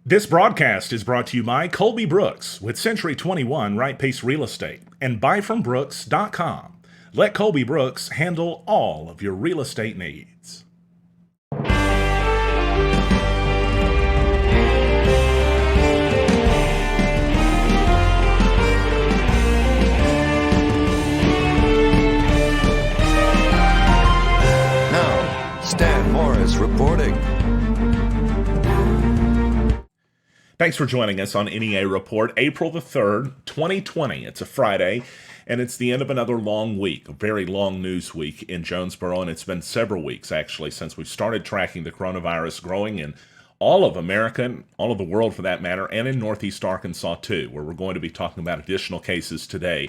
This broadcast is brought to you by Colby Brooks with Century 21 Right Pace Real Estate and buyfrombrooks.com. Let Colby Brooks handle all of your real estate needs. Now, Stan Morris reporting. Thanks for joining us on NEA Report, April the 3rd, 2020. It's a Friday, and it's the end of another long week, a very long news week in Jonesboro, and it's been several weeks, actually, since we've started tracking the coronavirus growing in all of America, and all of the world for that matter, and in Northeast Arkansas, too, where we're going to be talking about additional cases today.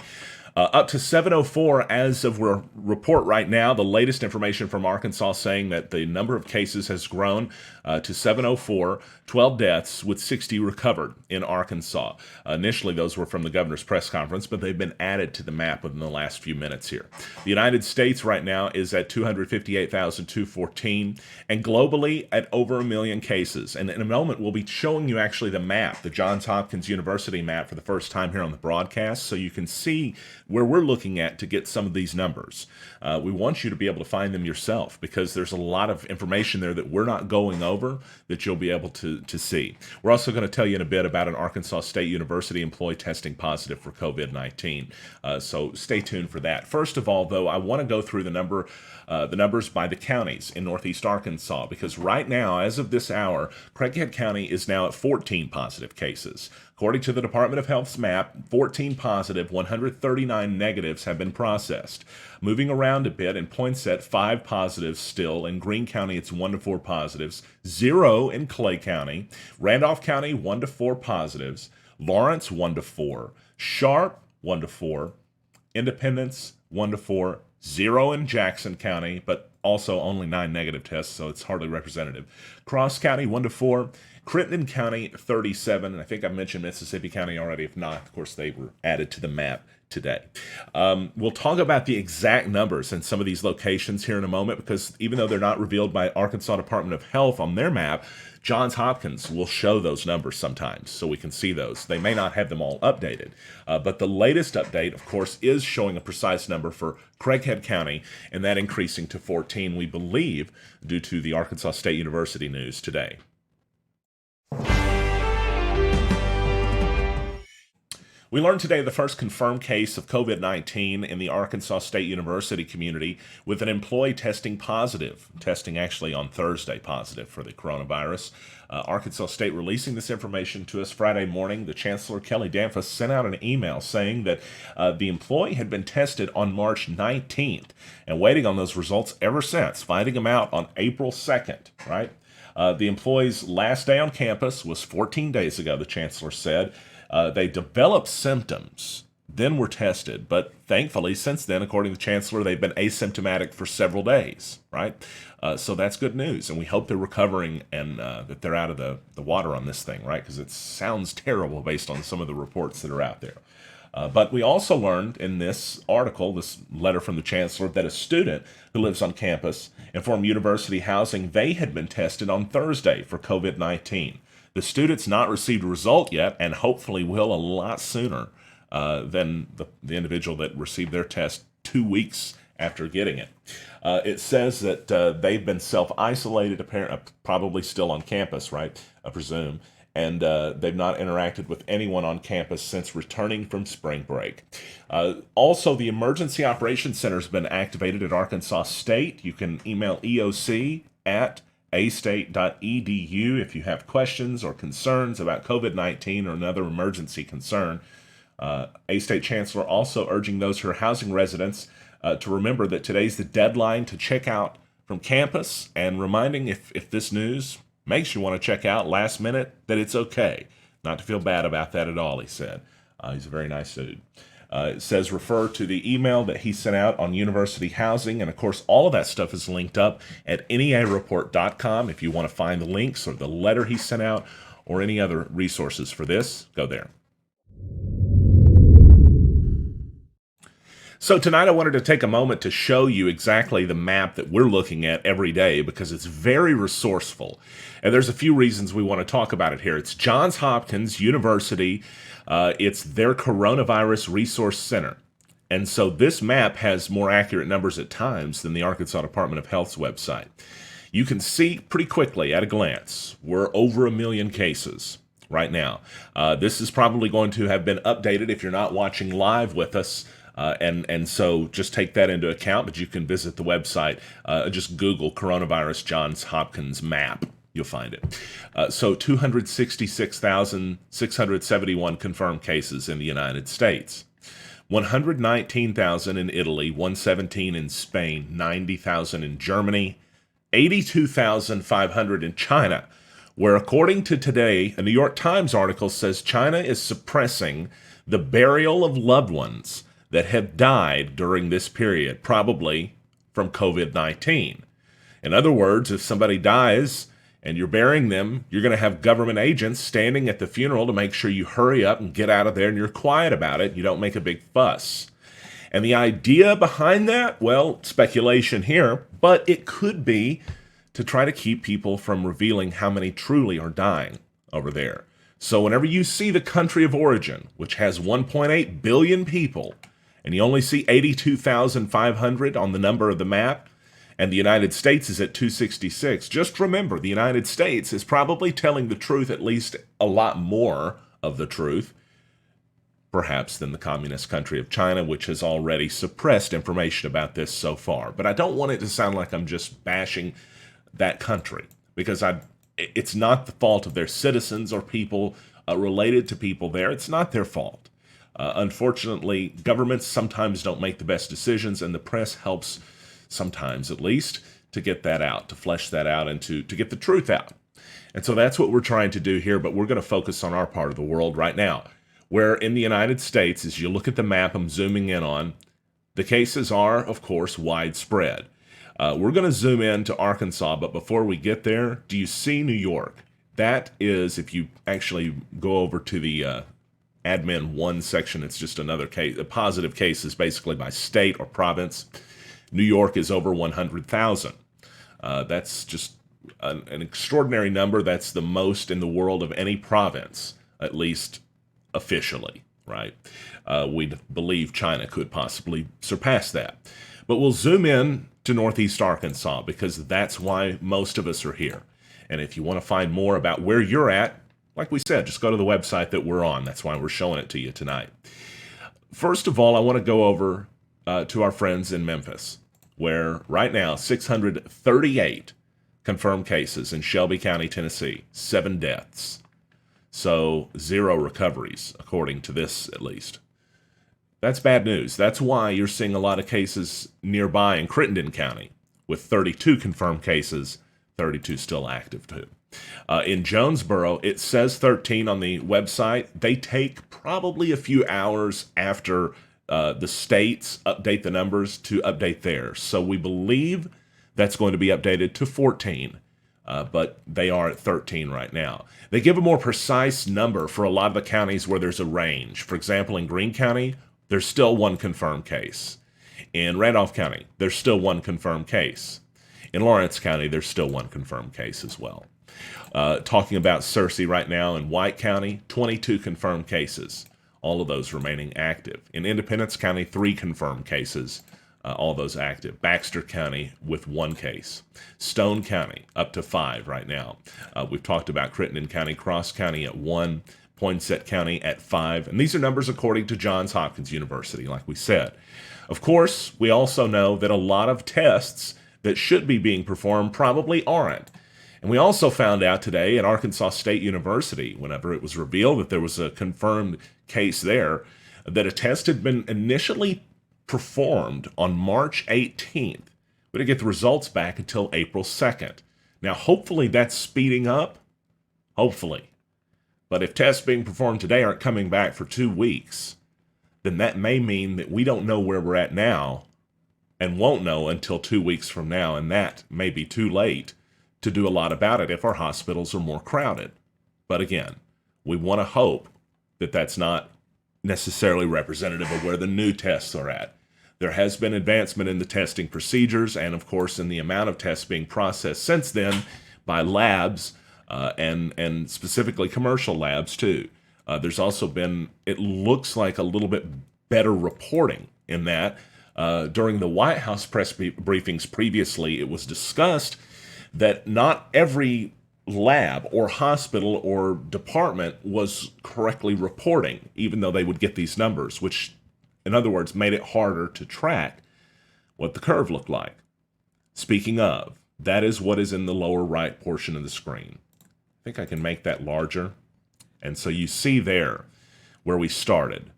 Up to 704 as of report right now. The latest information from Arkansas saying that the number of cases has grown to 704, 12 deaths with 60 recovered in Arkansas. Initially, those were from the governor's press conference, but they've been added to the map within the last few minutes here. The United States right now is at 258,214, and globally at over 1 million cases. And in a moment, we'll be showing you actually the map, the Johns Hopkins University map for the first time here on the broadcast, so you can see where we're looking at to get some of these numbers. We want you to be able to find them yourself because there's a lot of information there that we're not going over that you'll be able to see. We're also going to tell you in a bit about an Arkansas State University employee testing positive for COVID-19. So stay tuned for that. First of all, though, I want to go through the numbers by the counties in Northeast Arkansas, because right now, as of this hour, Craighead County is now at 14 positive cases. According to the Department of Health's map, 14 positive, 139 negatives have been processed. Moving around a bit, in Poinsett, 5 positives still. In Greene County, it's 1 to 4 positives. 0 in Clay County. Randolph County, 1 to 4 positives. Lawrence, 1 to 4. Sharp, 1 to 4. Independence, 1 to 4. 0 in Jackson County, but also only 9 negative tests, so it's hardly representative. Cross County, 1 to 4. Crittenden County, 37. And I think I mentioned Mississippi County already. If not, of course, they were added to the map today. We'll talk about the exact numbers in some of these locations here in a moment, because even though they're not revealed by Arkansas Department of Health on their map, Johns Hopkins will show those numbers sometimes so we can see those. They may not have them all updated, but the latest update, of course, is showing a precise number for Craighead County, and that increasing to 14, we believe, due to the Arkansas State University news today. We learned today the first confirmed case of COVID-19 in the Arkansas State University community, with an employee testing positive, testing actually on Thursday positive for the coronavirus. Arkansas State releasing this information to us Friday morning. The Chancellor, Kelly Danfus, sent out an email saying that the employee had been tested on March 19th and waiting on those results ever since, finding them out on April 2nd, right? The employee's last day on campus was 14 days ago, the Chancellor said. They developed symptoms, then were tested, but thankfully, since then, according to the Chancellor, they've been asymptomatic for several days, right? So that's good news, and we hope they're recovering and that they're out of the water on this thing, right? Because it sounds terrible based on some of the reports that are out there. But we also learned in this article, this letter from the Chancellor, that a student who lives on campus informed University Housing they had been tested on Thursday for COVID-19. The student's not received a result yet, and hopefully will a lot sooner than the individual that received their test 2 weeks after getting it. It says that they've been self-isolated, apparently, probably still on campus, right? I presume. And they've not interacted with anyone on campus since returning from spring break. Also, the Emergency Operations Center has been activated at Arkansas State. You can email EOC at astate.edu if you have questions or concerns about COVID-19 or another emergency concern. A-State Chancellor also urging those who are housing residents to remember that today's the deadline to check out from campus, and reminding if this news makes you want to check out last minute that it's okay. Not to feel bad about that at all, he said. He's a very nice dude. It says refer to the email that he sent out on university housing. And, of course, all of that stuff is linked up at neareport.com. If you want to find the links or the letter he sent out or any other resources for this, go there. So tonight I wanted to take a moment to show you exactly the map that we're looking at every day because it's very resourceful. And there's a few reasons we want to talk about it here. It's Johns Hopkins University. It's their Coronavirus Resource Center. And so this map has more accurate numbers at times than the Arkansas Department of Health's website. You can see pretty quickly at a glance, we're over 1 million cases right now. This is probably going to have been updated if you're not watching live with us. And so just take that into account, but you can visit the website. Just Google coronavirus Johns Hopkins map. You'll find it. So 266,671 confirmed cases in the United States. 119,000 in Italy, 117 in Spain, 90,000 in Germany, 82,500 in China, where according to today, a New York Times article says China is suppressing the burial of loved ones that have died during this period, probably from COVID-19. In other words, if somebody dies and you're burying them, you're going to have government agents standing at the funeral to make sure you hurry up and get out of there and you're quiet about it. You don't make a big fuss. And the idea behind that, well, speculation here, but it could be to try to keep people from revealing how many truly are dying over there. So whenever you see the country of origin, which has 1.8 billion people, and you only see 82,500 on the number of the map, and the United States is at 266, just remember the United States is probably telling the truth, at least a lot more of the truth, perhaps than the communist country of China, which has already suppressed information about this so far. But I don't want it to sound like I'm just bashing that country, because it's not the fault of their citizens or people related to people there. It's not their fault. Unfortunately, governments sometimes don't make the best decisions, and the press helps, sometimes at least, to get that out, to flesh that out, and to get the truth out. And so that's what we're trying to do here, but we're going to focus on our part of the world right now, where in the United States, as you look at the map I'm zooming in on, the cases are, of course, widespread. We're going to zoom in to Arkansas, but before we get there, do you see New York? That is, if you actually go over to the admin 1 section, it's just another case. A positive cases basically by state or province. New York is over 100,000. That's just an extraordinary number. That's the most in the world of any province, at least officially, right? We believe China could possibly surpass that. But we'll zoom in to Northeast Arkansas because that's why most of us are here. And if you want to find more about where you're at, like we said, just go to the website that we're on. That's why we're showing it to you tonight. First of all, I want to go over to our friends in Memphis, where right now 638 confirmed cases in Shelby County, Tennessee, 7 deaths. So 0 recoveries, according to this at least. That's bad news. That's why you're seeing a lot of cases nearby in Crittenden County, with 32 confirmed cases, 32 still active too. In Jonesboro, it says 13 on the website. They take probably a few hours after the states update the numbers to update theirs. So we believe that's going to be updated to 14, but they are at 13 right now. They give a more precise number for a lot of the counties where there's a range. For example, in Greene County, there's still 1 confirmed case. In Randolph County, there's still 1 confirmed case. In Lawrence County, there's still 1 confirmed case as well. Talking about Searcy right now in White County, 22 confirmed cases, all of those remaining active. In Independence County, 3 confirmed cases, all those active. Baxter County with 1 case. Stone County up to 5 right now. We've talked about Crittenden County, Cross County at 1, Poinsett County at 5, and these are numbers according to Johns Hopkins University, like we said. Of course, we also know that a lot of tests that should be being performed probably aren't. And we also found out today at Arkansas State University, whenever it was revealed that there was a confirmed case there, that a test had been initially performed on March 18th. We didn't get the results back until April 2nd. Now, hopefully that's speeding up. Hopefully. But if tests being performed today aren't coming back for 2 weeks, then that may mean that we don't know where we're at now and won't know until 2 weeks from now, and that may be too late to do a lot about it if our hospitals are more crowded. But again, we want to hope that that's not necessarily representative of where the new tests are at. There has been advancement in the testing procedures and, of course, in the amount of tests being processed since then by labs and specifically commercial labs, too. There's also been, it looks like, a little bit better reporting in that. During the White House press briefings previously, it was discussed that not every lab or hospital or department was correctly reporting, even though they would get these numbers, which, in other words, made it harder to track what the curve looked like. Speaking of, that is what is in the lower right portion of the screen. I think I can make that larger. And so you see there where we started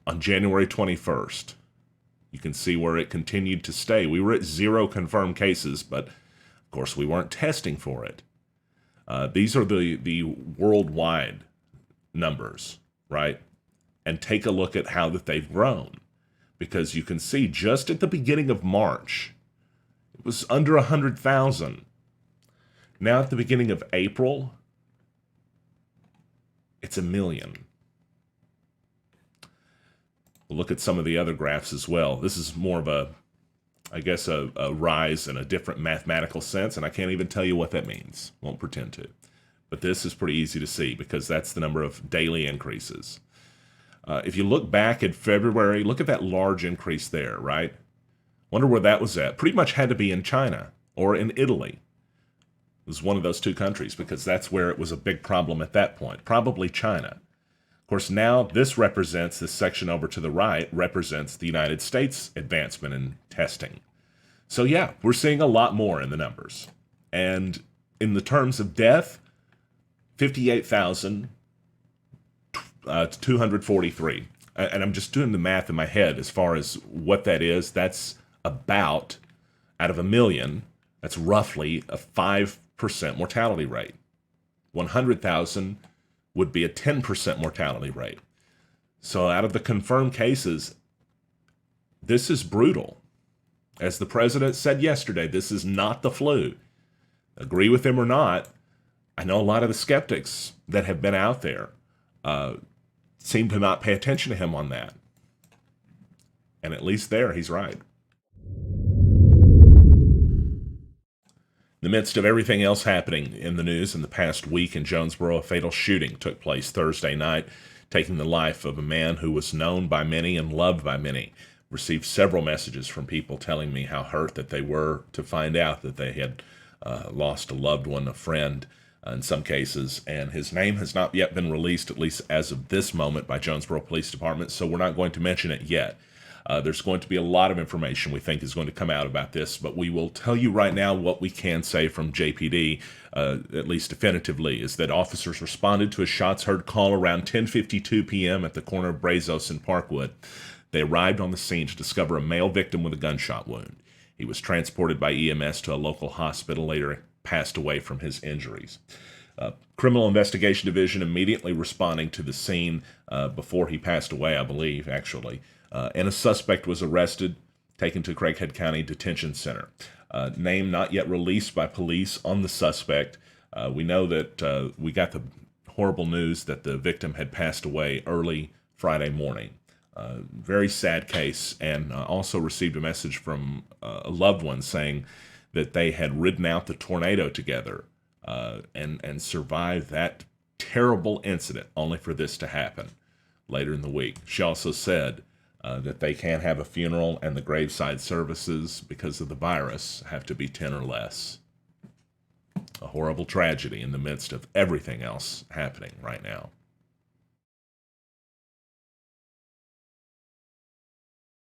on January 21st. You can see where it continued to stay. We were at 0 confirmed cases, but of course we weren't testing for it. These are the worldwide numbers, right? And take a look at how that they've grown. Because you can see just at the beginning of March, it was under 100,000. Now at the beginning of April, it's 1 million. We'll look at some of the other graphs as well. This is more of a rise in a different mathematical sense, and I can't even tell you what that means. Won't pretend to. But this is pretty easy to see because that's the number of daily increases. If you look back at February, look at that large increase there, right? Wonder where that was at. Pretty much had to be in China or in Italy. It was one of those two countries because that's where it was a big problem at that point. Probably China. Of course, now this section over to the right represents the United States advancement in testing. So yeah, we're seeing a lot more in the numbers. And in the terms of death, 58,243. And I'm just doing the math in my head as far as what that is. That's about, out of 1 million, that's roughly a 5% mortality rate. 100,000 would be a 10% mortality rate. So out of the confirmed cases, this is brutal. As the president said yesterday, this is not the flu. Agree with him or not, I know a lot of the skeptics that have been out there seem to not pay attention to him on that. And at least there, he's right. In the midst of everything else happening in the news in the past week in Jonesboro, a fatal shooting took place Thursday night, taking the life of a man who was known by many and loved by many. Received several messages from people telling me how hurt that they were to find out that they had lost a loved one, a friend, in some cases, and his name has not yet been released, at least as of this moment, by Jonesboro Police Department, so we're not going to mention it yet. There's going to be a lot of information we think is going to come out about this, but we will tell you right now what we can say from JPD, at least definitively, is that officers responded to a shots heard call around 10:52 p.m. at the corner of Brazos and Parkwood. They arrived on the scene to discover a male victim with a gunshot wound. He was transported by EMS to a local hospital, later passed away from his injuries. Criminal Investigation Division immediately responding to the scene before he passed away, I believe, actually. And a suspect was arrested, taken to Craighead County Detention Center. Name not yet released by police on the suspect. We know that we got the horrible news that the victim had passed away early Friday morning. Very sad case, and also received a message from a loved one saying that they had ridden out the tornado together and survived that terrible incident, only for this to happen later in the week. She also said that they can't have a funeral, and the graveside services, because of the virus, have to be 10 or less. A horrible tragedy in the midst of everything else happening right now.